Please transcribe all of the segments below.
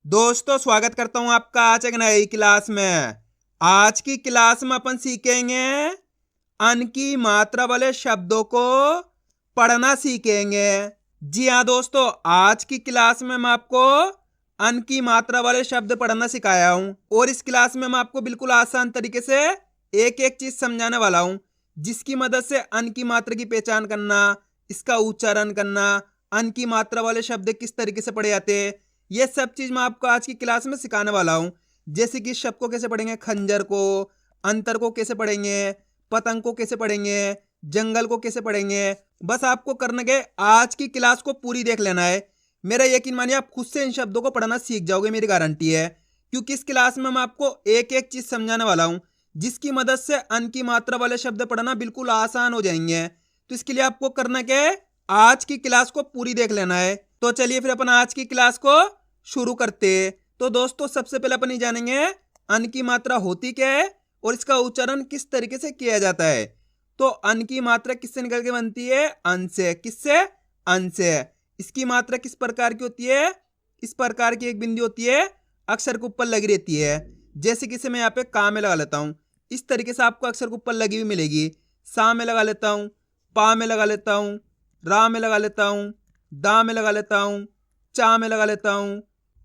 दोस्तों स्वागत करता हूं आपका आज एक नई क्लास में। आज की क्लास में अपन सीखेंगे अन की मात्रा वाले शब्दों को पढ़ना सीखेंगे। जी हाँ दोस्तों, आज की क्लास में मैं आपको अन की मात्रा वाले शब्द पढ़ना सिखाया हूं और इस क्लास में मैं आपको बिल्कुल आसान तरीके से एक एक चीज समझाने वाला हूं, जिसकी मदद से अन की मात्रा की पहचान करना, इसका उच्चारण करना, अन की मात्रा वाले शब्द किस तरीके से पढ़े जाते हैं, ये सब चीज मैं आपको आज की क्लास में सिखाने वाला हूं। जैसे कि शब्द को कैसे पढ़ेंगे, खंजर को, अंतर को कैसे पढ़ेंगे, पतंग को कैसे पढ़ेंगे, जंगल को कैसे पढ़ेंगे। बस आपको करने के आज की क्लास को पूरी देख लेना है। मेरा यकीन मानिए आप खुद से इन शब्दों को पढ़ना सीख जाओगे, मेरी गारंटी है। क्योंकि इस क्लास में मैं आपको एक एक चीज समझाने वाला हूं, जिसकी मदद से अन की मात्रा वाले शब्द पढ़ना बिल्कुल आसान हो जाएंगे। तो इसके लिए आपको करना क्या है, आज की क्लास को पूरी देख लेना है। तो चलिए फिर अपन आज की क्लास को शुरू करते हैं। तो दोस्तों सबसे पहले अपन ये जानेंगे अन की मात्रा होती क्या है और इसका उच्चारण किस तरीके से किया जाता है। तो अन की मात्रा किससे निकल के बनती है, अन से। किससे, अन से। इसकी मात्रा किस प्रकार की होती है, इस प्रकार की एक बिंदु होती है, अक्षर के ऊपर लगी रहती है। जैसे कि मैं यहाँ पे का में लगा लेता हूं, इस तरीके से आपको अक्षर के ऊपर लगी हुई मिलेगी। सा में लगा लेता हूं, पा में लगा लेता हूं, रा में लगा लेता हूं, दा में लगा लेता हूं, चा में लगा लेता हूं।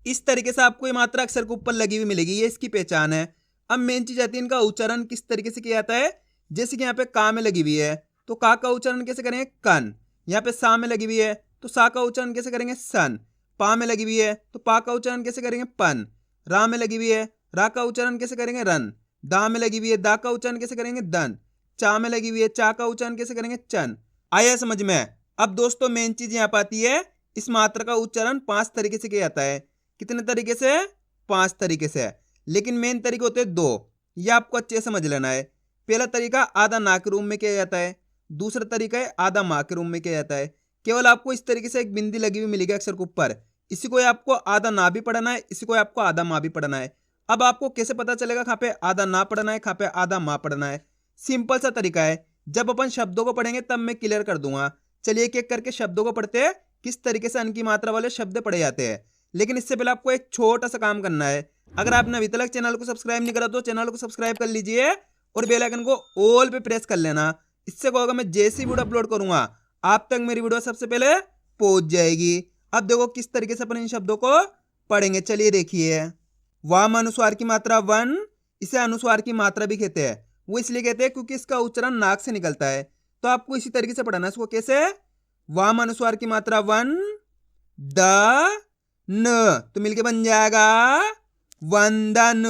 इस तरीके से आपको ये मात्रा अक्षर के ऊपर लगी हुई मिलेगी, ये इसकी पहचान है। अब मेन चीज आती है इनका उच्चारण किस तरीके से किया जाता है। जैसे कि यहाँ पे का में लगी हुई है तो का उच्चारण कैसे करेंगे, कन। यहाँ पे सा में लगी हुई है तो सा का उच्चारण कैसे करेंगे, सन। पा में लगी हुई है तो पा का उच्चारण कैसे करेंगे, पन। रा में लगी हुई है, रा का उच्चारण कैसे करेंगे, रन। दा में लगी हुई है, दा का उच्चारण कैसे करेंगे, दन। चा में लगी हुई है, चा का उच्चारण कैसे करेंगे, चन। आया समझ में। अब दोस्तों मेन चीज यहाँ पाती है, इस मात्रा का उच्चारण 5 तरीके से किया जाता है। कितने तरीके से, 5 तरीके से। लेकिन मेन तरीके होते हैं 2, ये आपको अच्छे से समझ लेना है। पहला तरीका आधा ना के रूम में किया जाता है, दूसरा तरीका है आधा माँ के रूम में किया जाता है। केवल आपको इस तरीके से एक बिंदी लगी हुई मिलेगी अक्षर के ऊपर, इसी को आपको आधा ना भी पढ़ना है, इसी को आपको आधा माँ भी पढ़ना है। अब आपको कैसे पता चलेगा कहाँ पे आधा ना पढ़ना है, कहाँ पे आधा माँ पढ़ना है। सिंपल सा तरीका है, जब अपन शब्दों को पढ़ेंगे तब मैं क्लियर कर दूंगा। चलिए एक एक करके शब्दों को पढ़ते हैं, किस तरीके से अन की मात्रा वाले शब्द पढ़े जाते हैं। लेकिन इससे पहले आपको एक छोटा सा काम करना है। अगर आपने अभी तक चैनल को सब्सक्राइब नहीं करा तो चैनल को सब्सक्राइब कर लीजिए और बेल आइकन को ऑल पे प्रेस कर लेना। इससे क्या होगा, मैं जैसी वीडियो अपलोड करूंगा आप तक मेरी वीडियो सबसे पहले पहुंच जाएगी। अब देखो किस तरीके से अपन इन शब्दों को पढ़ेंगे, चलिए देखिए। वाम अनुस्वार की मात्रा वन, इसे अनुस्वार की मात्रा भी कहते हैं। वो इसलिए कहते हैं क्योंकि इसका उच्चारण नाक से निकलता है। तो आपको इसी तरीके से पढ़ना है इसको। कैसे, वाम अनुस्वार की मात्रा वन, द न, तो मिलके बन जाएगा वंदन।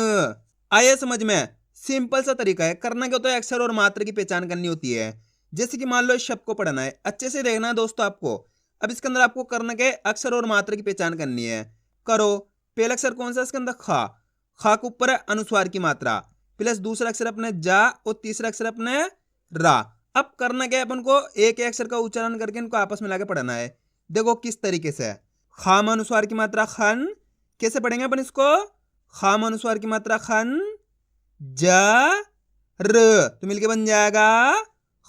आया समझ में। सिंपल सा तरीका है। करना क्या होता है, अक्षर और मात्रा की पहचान करनी होती है। जैसे कि मान लो इस शब्द को पढ़ना है, अच्छे से देखना है दोस्तों आपको। अब इसके अंदर आपको करना क्या है, अक्षर और मात्रा की पहचान करनी है। करो। पहला अक्षर कौन सा, इसके अंदर खा। खा के ऊपर है अनुस्वार की मात्रा, प्लस दूसरा अक्षर अपने जा और तीसरा अक्षर अपने रा। अब करना क्या है, अपन को एक एक अक्षर का उच्चारण करके इनको आपस में लाके पढ़ना है। देखो किस तरीके से। खाम अनुस्वार की मात्रा खन, कैसे पढ़ेंगे अपन इसको, खाम अनुस्वार की मात्रा खन, ज र, तो मिलके बन जाएगा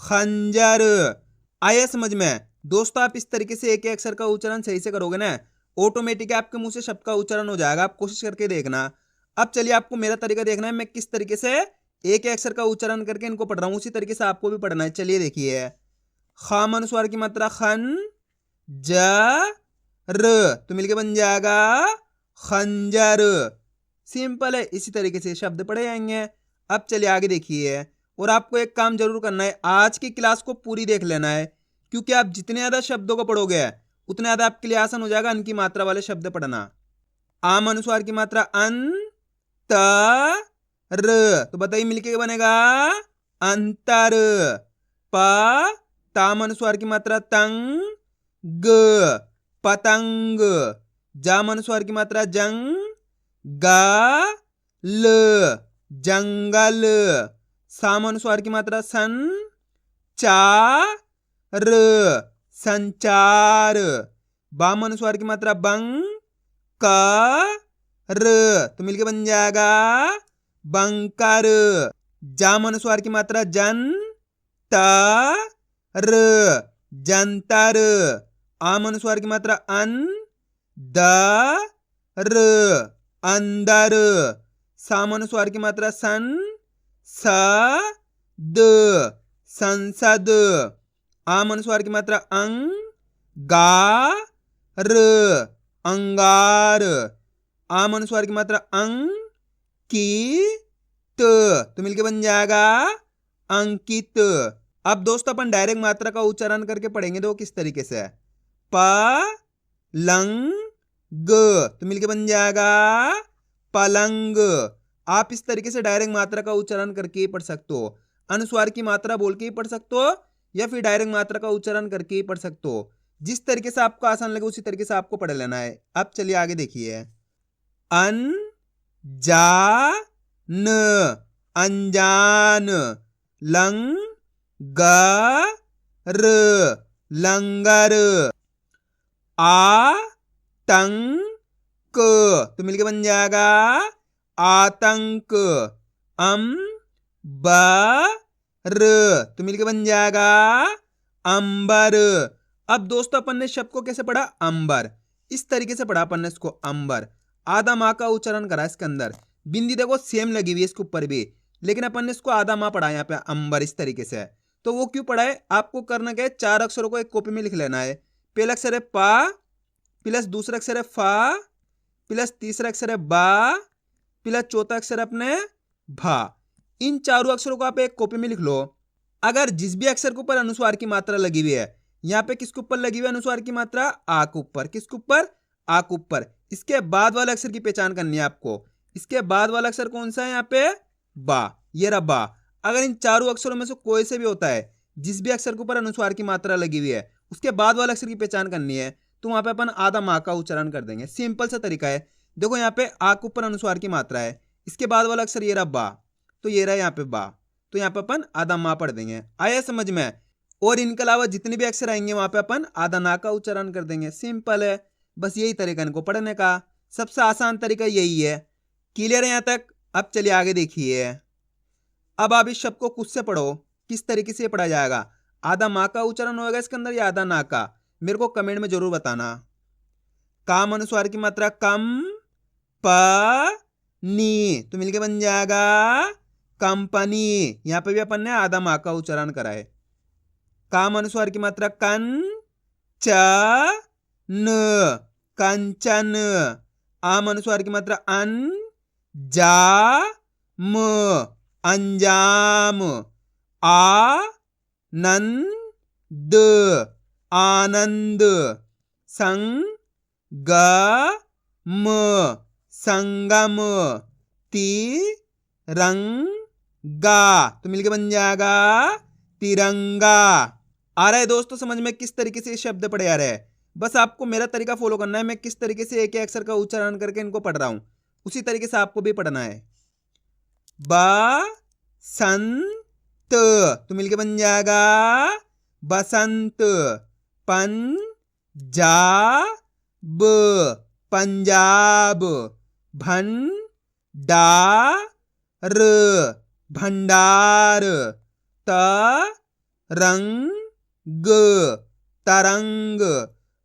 खंजर। आया समझ में। दोस्तों आप इस तरीके से एक एक अक्षर का उच्चारण सही से करोगे ना, ऑटोमेटिक आपके मुंह से शब्द का उच्चारण हो जाएगा। आप कोशिश करके देखना। अब चलिए आपको मेरा तरीका देखना है, मैं किस तरीके से एक एक अक्षर का उच्चारण करके इनको पढ़ रहा हूं, उसी तरीके से आपको भी पढ़ना है। चलिए देखिए। खाम अनुस्वार की मात्रा खन, ज र, तो मिलके बन जाएगा खंजर। सिंपल है, इसी तरीके से शब्द पढ़े जाएंगे। अब चलिए आगे देखिए। और आपको एक काम जरूर करना है, आज की क्लास को पूरी देख लेना है, क्योंकि आप जितने ज्यादा शब्दों को पढ़ोगे उतने ज्यादा आपके लिए आसान हो जाएगा अन की मात्रा वाले शब्द पढ़ना। आम अनुस्वार की मात्रा अन, त र, तो बताइए मिलके क्या बनेगा, अंतर। प, ताम अनुस्वार की मात्रा तंग, ग, पतंग। जाम अनुस्वार की मात्रा जंग, ग, ल, जंगल। साम अनुस्वार की मात्रा सन, चा र, संचार। बाम अनुस्वार की मात्रा बंग, क र, तो मिलके बन जाएगा बंकर। जाम अनुस्वार की मात्रा जन, त र, जंतर। आम अनुस्वार की मात्रा अन, द र अंदर। साम अनुस्वार की मात्रा सन स द संसद। आम अनुस्वार की मात्रा अंग गा र अंगार। आम अनुस्वार की मात्रा अंग की तो मिलके बन जाएगा अंकित। अब दोस्तों अपन डायरेक्ट मात्रा का उच्चारण करके पढ़ेंगे। देखो किस तरीके से प लंग तो मिलके बन जाएगा पलंग। आप इस तरीके से डायरेक्ट मात्रा का उच्चारण करके ही पढ़ सकते हो। अनुस्वार की मात्रा बोल के ही पढ़ सकते हो या फिर डायरेक्ट मात्रा का उच्चारण करके ही पढ़ सकते हो। जिस तरीके से आपको आसान लगे उसी तरीके से आपको पढ़ लेना है। अब चलिए आगे देखिए। अन जा न अनजान। लंग ग र लंगर। आ तंग तो मिलके बन जाएगा आतंक। अम ब र तो मिलके बन जाएगा अंबर। अब दोस्तों अपन ने शब्द को कैसे पढ़ा? अंबर। इस तरीके से पढ़ा अपन ने इसको अंबर। आधा माह का उच्चारण करा इसके अंदर। बिंदी देखो सेम लगी हुई है इसके ऊपर भी, लेकिन अपन ने इसको आधा माह पढ़ा यहाँ पे अंबर इस तरीके से। तो वो क्यों पढ़ा है? आपको करना क्या है, चार अक्षरों को एक कॉपी में लिख लेना है। पहला अक्षर है पा प्लस दूसरा अक्षर है फा प्लस तीसरा अक्षर है बा प्लस चौथा अक्षर अपने भा। इन चारों अक्षरों को आप एक कॉपी में लिख लो। अगर जिस भी अक्षर के ऊपर अनुस्वार की मात्रा लगी हुई है, यहाँ पे किसके ऊपर लगी हुई है अनुस्वार की मात्रा? आ के ऊपर। किसके ऊपर? आ के ऊपर। इसके बाद वाले अक्षर की पहचान करनी है आपको। इसके बाद वाला अक्षर कौन सा है यहाँ पे? बा। ये रहा बा। अगर इन चारों अक्षरों में से कोई से भी होता है, जिस भी अक्षर के ऊपर अनुस्वार की मात्रा लगी हुई है, उसके बाद वाले अक्षर की पहचान करनी है, तो वहां पे अपन आधा माह का उच्चारण कर देंगे। सिंपल सा तरीका है। देखो यहाँ पे आ के ऊपर अनुस्वार की मात्रा है, इसके बाद वाला अक्षर ये रहा बा, तो ये रहा यहाँ पे बा, तो यहाँ पे अपन आधा माह पढ़ देंगे। आया समझ में? और इनके अलावा जितने भी अक्षर आएंगे वहां पे अपन आधा ना का उच्चारण कर देंगे। सिंपल है, बस यही तरीका इनको पढ़ने का। सबसे आसान तरीका यही है। क्लियर है यहाँ तक? अब चलिए आगे देखिए। अब आप इस शब्द को खुद से पढ़ो, किस तरीके से पढ़ा जाएगा। आधा माँ का उच्चारण होगा इसके अंदर या आधा ना का, मेरे को कमेंट में जरूर बताना। काम अनुस्वार की मात्रा कम प नी तो मिलके बन जाएगा कंपनी। यहां पे भी अपन ने आधा माँ का उच्चारण करा है। काम अनुस्वार की मात्रा कन च न कंचन। आम अनुस्वार की मात्रा अन जा म अंजाम। आ नंद आनंद। संग ग म संगम। ती रंगा तो मिलके बन जाएगा तिरंगा। आ रहा है दोस्तों समझ में किस तरीके से ये शब्द पढ़े आ रहे हैं? बस आपको मेरा तरीका फॉलो करना है। मैं किस तरीके से एक अक्षर का उच्चारण करके इनको पढ़ रहा हूं, उसी तरीके से आपको भी पढ़ना है। बसंत तो मिलके बन जाएगा बसंत। पंजाब पंजाब। भंडार भंडार। तरंग तरंग।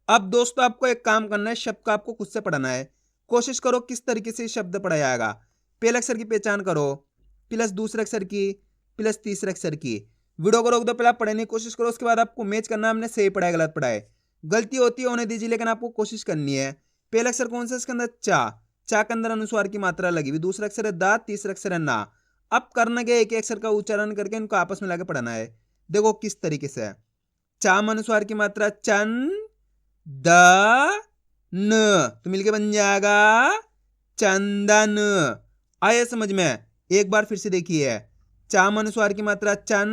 अब दोस्तों आपको एक काम करना है, शब्द को आपको खुद से पढ़ना है। कोशिश करो किस तरीके से शब्द पढ़ा जाएगा। पहले अक्षर की पहचान करो, प्लस दूसरे अक्षर की, प्लस तीसरे अक्षर की। वीडियो को रोक दो, पहले आप पढ़ने की कोशिश करो, उसके बाद आपको मैच करना है हमने सही पढ़ा है गलत पढ़ा है। गलती होती है होने दीजिए, लेकिन आपको कोशिश करनी है। पहला अक्षर कौन सा? इसके अंदर चा। चा के अंदर अनुस्वार की मात्रा लगी हुई। दूसरा अक्षर है दा, तीसरा अक्षर है ना। अब करना क्या, एक अक्षर का उच्चारण करके इनको आपस में लाके पढ़ना है। देखो किस तरीके से। चाम अनुस्वार की मात्रा चन द न तो मिलके बन जाएगा चंदन। आया समझ में? एक बार फिर से देखिए। चाम अनुस्वार की मात्रा चन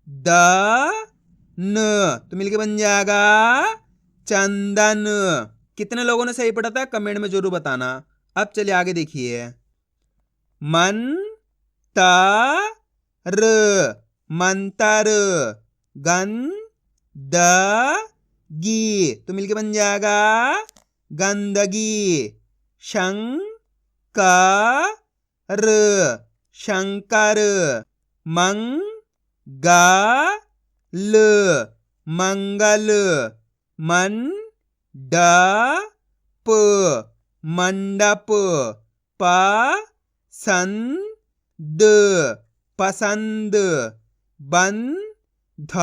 द न तो मिलके बन जाएगा चंदन। कितने लोगों ने सही पढ़ा था कमेंट में जरूर बताना। अब चलिए आगे देखिए। मन तर मंतर। गन द गी तो मिलके बन जाएगा गंदगी। शंकर शंकर। मंगल मंगल। मंडप मंडप, पसंद, पसंद, बंधक,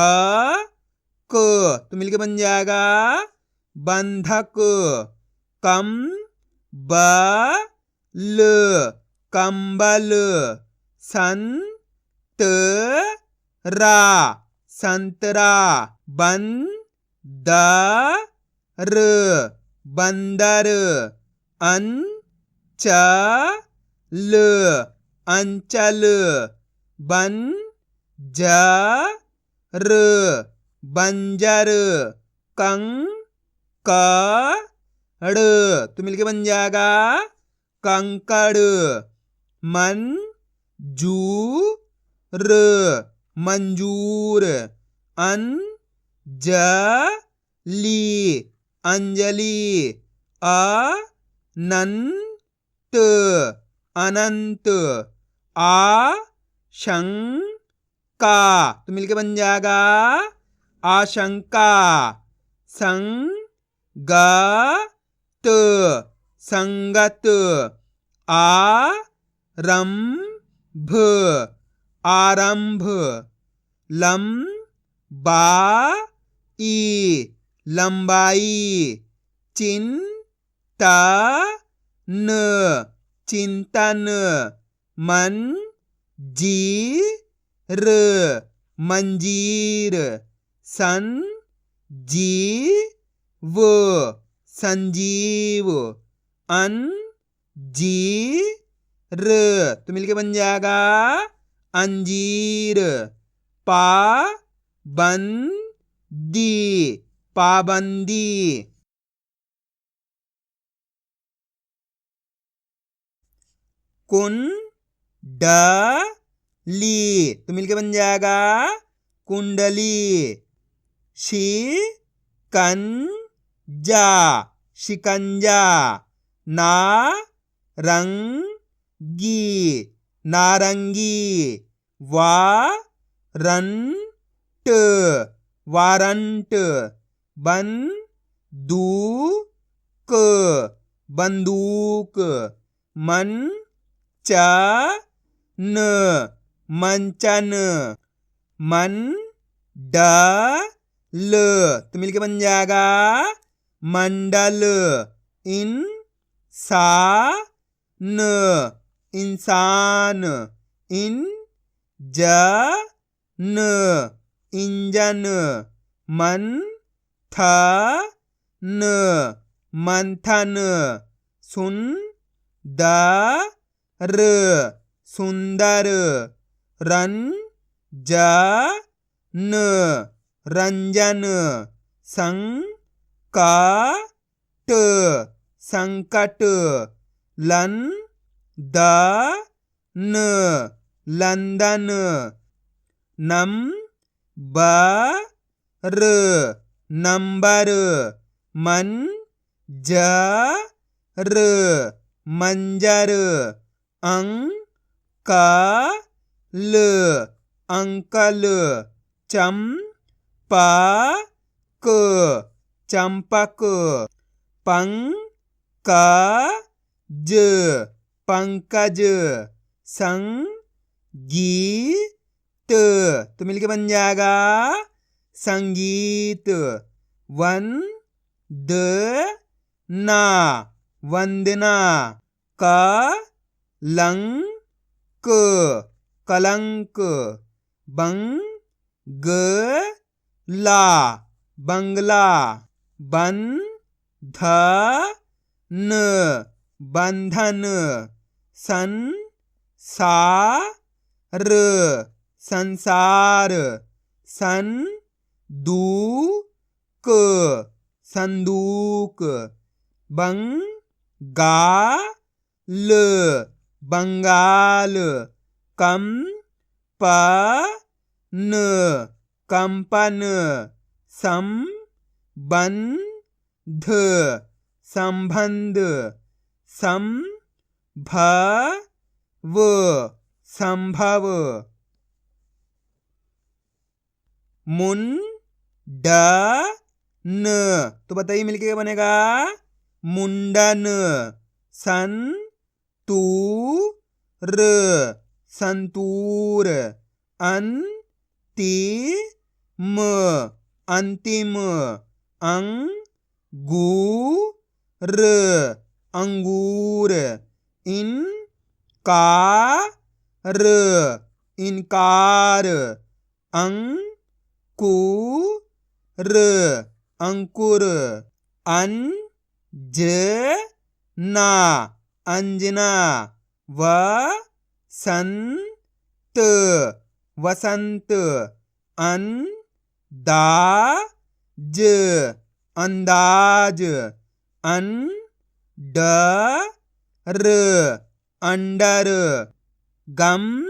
तो मिलके बन जाएगा बंधक, कंबल, कंबल, संतरा, संतरा, बंदर, बंदर, अंचल, अंचल, बंजर, बंजर, कंकड़, तो मिलके बन जाएगा कंकड़, मंजूर, मंजूर, अंजलि, अंजलि, अनंत, अनंत, आशंका, तो मिलके बन जाएगा आशंका, संगत, संगत, आरंभ, आरंभ, लंबाई, लंबाई, चिंतन, चिंतन, मंजीर, मंजीर, संजीव, संजीव, अंजीर, तो मिलके बन जाएगा अंजीर, पाबंदी, पाबंदी, कुंडली, तो मिलके बन जाएगा कुंडली, शिकंजा, शिकंजा, नारंगी, नारंगी, वारंट, वारंट, बंदूक, बंदूक, मंचन, मंचन, मंडल, तो मिलके बन जाएगा मंडल, इंसान, इंसान, इंजन, इंजन, मंथन, मंथन, सुंदर, सुंदर, रंजन, रंजन, संकट, संकट, लंदन, लंदन, नंबर, नंबर, मंजर, मंजर, अंकल, अंकल, चंपक, चंपक, पंकज, पंकज, संगीत, तो मिलके बन जाएगा संगीत, वंदना, वंदना, कलंक, कलंक, बंगला, बंगला, बंधन, बंधन, संसार, संसार, संदूक, संदूक, बंगाल, बंगाल, कंपन, कंपन, संबंध, संबंध, संभव, संभव, मुंडन, तो बताइए मिलके क्या बनेगा मुंडन, संतूर संतूर, अंतिम अंतिम, अंगूर अंगूर, इनकार इनकार, अंकुर अंकुर, अंजना अंजना, वसंत वसंत, अंदाज अंदाज, अंडर अंडर, गंभीर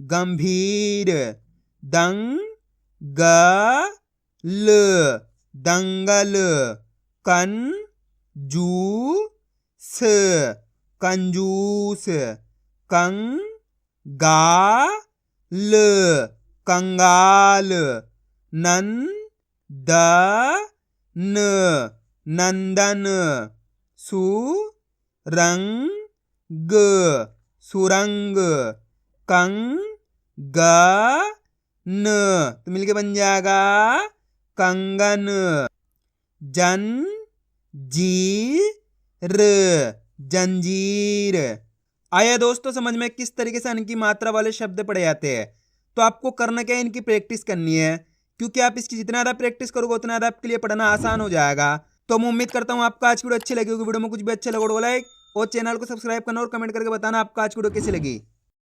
गंभीर, दंगल दंगल, कंजूस कंजूस, कंगाल कंगाल, नंदन नंदन, सुरंग सुरंग, कंगन तो मिलके बन जाएगा कंगन, जंजीर जंजीर। आया दोस्तों समझ में किस तरीके से इनकी मात्रा वाले शब्द पढ़े जाते हैं। तो आपको करना क्या है, इनकी प्रैक्टिस करनी है, क्योंकि आप इसकी जितना ज़्यादा प्रैक्टिस करोगे उतना ज़्यादा आपके लिए पढ़ना आसान हो जाएगा। तो मैं उम्मीद करता हूँ आपको आज की वीडियो अच्छी लगी होगी। वीडियो में कुछ भी अच्छा लगा तो लाइक और चैनल को सब्सक्राइब करना और कमेंट करके बताना आपको आज की वीडियो कैसी लगी।